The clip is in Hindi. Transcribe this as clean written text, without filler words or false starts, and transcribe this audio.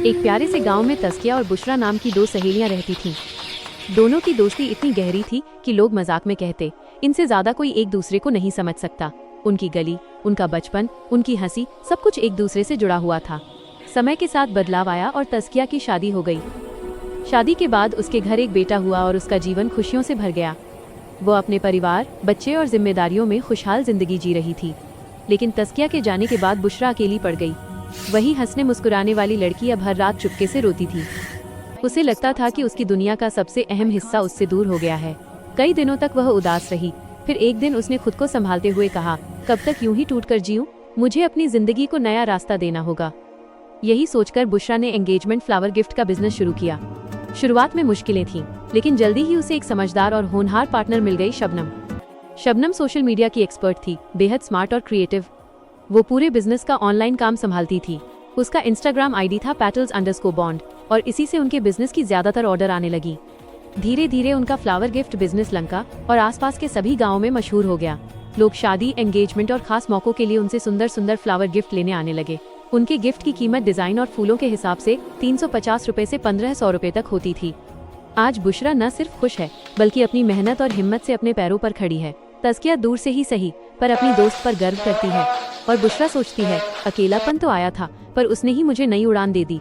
एक प्यारे से गांव में तस्किया और बुशरा नाम की दो सहेलियां रहती थीं। दोनों की दोस्ती इतनी गहरी थी कि लोग मजाक में कहते, इनसे ज्यादा कोई एक दूसरे को नहीं समझ सकता। उनकी गली, उनका बचपन, उनकी हंसी, सब कुछ एक दूसरे से जुड़ा हुआ था। समय के साथ बदलाव आया और तस्किया की शादी हो गई। शादी के बाद उसके घर एक बेटा हुआ और उसका जीवन खुशियों से भर गया। वो अपने परिवार, बच्चे और जिम्मेदारियों में खुशहाल जिंदगी जी रही थी। लेकिन तस्किया के जाने के बाद बुशरा अकेली पड़ गई। वही हंसने मुस्कुराने वाली लड़की अब हर रात चुपके से रोती थी। उसे लगता था कि उसकी दुनिया का सबसे अहम हिस्सा उससे दूर हो गया है। कई दिनों तक वह उदास रही। फिर एक दिन उसने खुद को संभालते हुए कहा, कब तक यूं ही टूटकर जीऊं? मुझे अपनी जिंदगी को नया रास्ता देना होगा। यही सोचकर बुशरा ने एंगेजमेंट फ्लावर गिफ्ट का बिजनेस शुरू किया। शुरुआत में मुश्किलें थीं, लेकिन जल्दी ही उसे एक समझदार और होनहार पार्टनर मिल गई, शबनम। शबनम सोशल मीडिया की एक्सपर्ट थी, बेहद स्मार्ट और क्रिएटिव। वो पूरे बिजनेस का ऑनलाइन काम संभालती थी। उसका इंस्टाग्राम आईडी था petals_bond और इसी से उनके बिजनेस की ज्यादातर ऑर्डर आने लगी। धीरे धीरे उनका फ्लावर गिफ्ट बिजनेस लंका और आसपास के सभी गांवों में मशहूर हो गया। लोग शादी, एंगेजमेंट और खास मौकों के लिए उनसे सुंदर सुंदर फ्लावर गिफ्ट लेने आने लगे। उनके गिफ्ट की कीमत डिजाइन और फूलों के हिसाब से 350 रुपए से 1500 रुपए तक होती थी। आज बुशरा न सिर्फ खुश है, बल्कि अपनी मेहनत और हिम्मत से अपने पैरों पर खड़ी है। तस्किया दूर से ही सही, पर अपनी दोस्त पर गर्व करती है। और बुशरा सोचती है, अकेलापन तो आया था, पर उसने ही मुझे नई उड़ान दे दी।